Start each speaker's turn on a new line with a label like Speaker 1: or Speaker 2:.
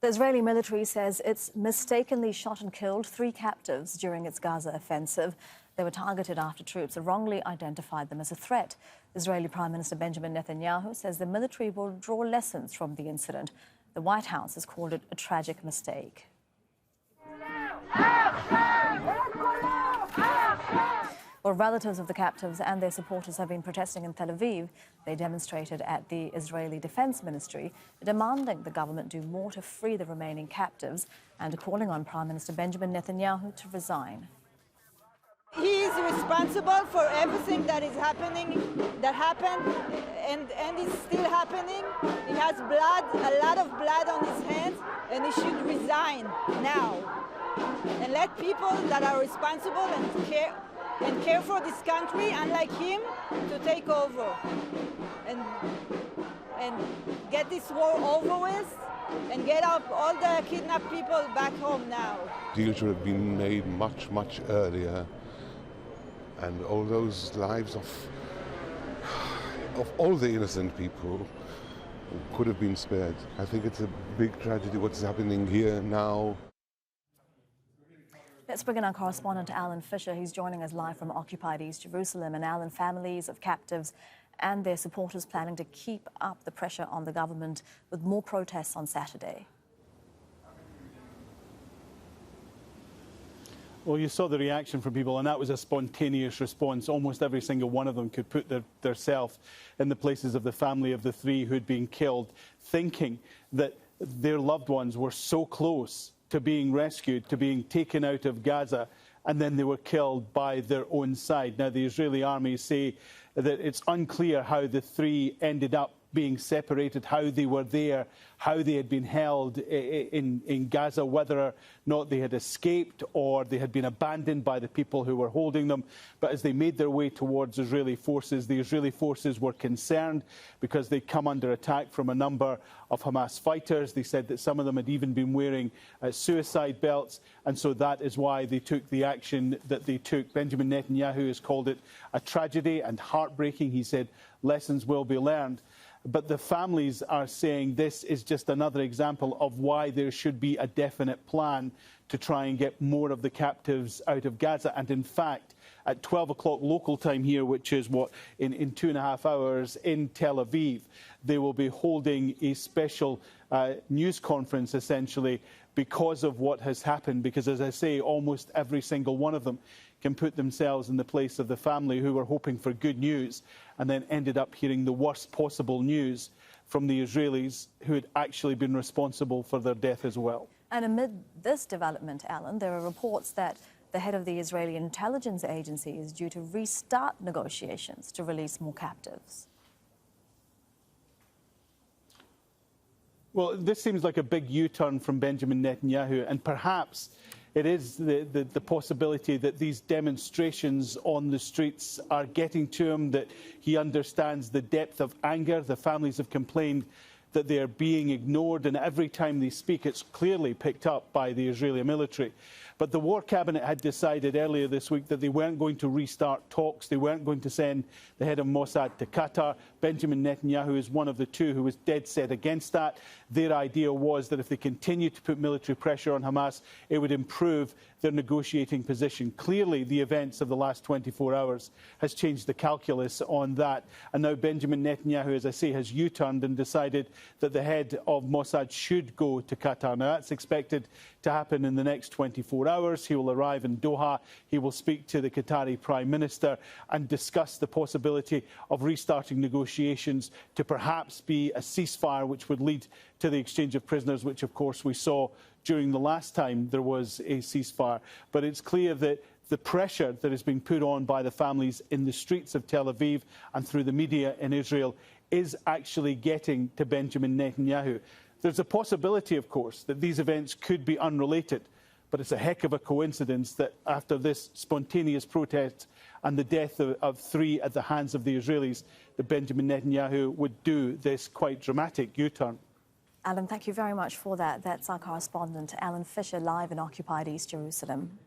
Speaker 1: The Israeli military says it's mistakenly shot and killed 3 captives during its Gaza offensive. They were targeted after troops wrongly identified them as a threat. Israeli Prime Minister Benjamin Netanyahu says the military will draw lessons from the incident. The White House has called it a tragic mistake. Well, relatives of the captives and their supporters have been protesting in Tel Aviv. They demonstrated at the Israeli Defense Ministry, demanding the government do more to free the remaining captives and calling on Prime Minister Benjamin Netanyahu to resign.
Speaker 2: He is responsible for everything that is happening, that happened, and is still happening. He has blood, a lot of blood on his hands, and he should resign now. And let people that are responsible and care for this country, unlike him, to take over and get this war over with and get up all the kidnapped people back home now.
Speaker 3: Deals should have been made much, much earlier, and all those lives of all the innocent people could have been spared. I think it's a big tragedy what's happening here now.
Speaker 1: Let's bring in our correspondent, Alan Fisher. He's joining us live from occupied East Jerusalem. And Alan, families of captives and their supporters planning to keep up the pressure on the government with more protests on Saturday.
Speaker 4: Well, you saw the reaction from people, and that was a spontaneous response. Almost every single one of them could put theirself in the places of the family of the 3 who'd been killed, thinking that their loved ones were so close to being rescued, to being taken out of Gaza, and then they were killed by their own side. Now, the Israeli army say that it's unclear how the 3 ended up being separated, how they were there, how they had been held in Gaza, whether or not they had escaped or they had been abandoned by the people who were holding them. But as they made their way towards Israeli forces, the Israeli forces were concerned because they'd come under attack from a number of Hamas fighters. They said that some of them had even been wearing suicide belts, and so that is why they took the action that they took. Benjamin Netanyahu has called it a tragedy and heartbreaking. He said lessons will be learned. But the families are saying this is just another example of why there should be a definite plan to try and get more of the captives out of Gaza. And in fact, at 12 o'clock local time here, which is in 2.5 hours in Tel Aviv, they will be holding a special news conference, essentially, because of what has happened. Because, as I say, almost every single one of them can put themselves in the place of the family who were hoping for good news and then ended up hearing the worst possible news from the Israelis who had actually been responsible for their death as well.
Speaker 1: And amid this development, Alan, there are reports that the head of the Israeli intelligence agency is due to restart negotiations to release more captives.
Speaker 4: Well, this seems like a big U-turn from Benjamin Netanyahu, and perhaps it is the possibility that these demonstrations on the streets are getting to him, that he understands the depth of anger. The families have complained that they are being ignored, and every time they speak, it's clearly picked up by the Israeli military. But the War Cabinet had decided earlier this week that they weren't going to restart talks. They weren't going to send the head of Mossad to Qatar. Benjamin Netanyahu is one of the 2 who was dead set against that. Their idea was that if they continued to put military pressure on Hamas, it would improve their negotiating position. Clearly, the events of the last 24 hours has changed the calculus on that. And now Benjamin Netanyahu, as I say, has U-turned and decided that the head of Mossad should go to Qatar. Now, that's expected to happen in the next 24 hours. He will arrive in Doha. He will speak to the Qatari Prime Minister and discuss the possibility of restarting negotiations to perhaps be a ceasefire, which would lead to the exchange of prisoners, which, of course, we saw during the last time there was a ceasefire. But it's clear that the pressure that is being put on by the families in the streets of Tel Aviv and through the media in Israel is actually getting to Benjamin Netanyahu. There's a possibility, of course, that these events could be unrelated, but it's a heck of a coincidence that after this spontaneous protest and the death of 3 at the hands of the Israelis, that Benjamin Netanyahu would do this quite dramatic U-turn.
Speaker 1: Alan, thank you very much for that. That's our correspondent, Alan Fisher, live in occupied East Jerusalem.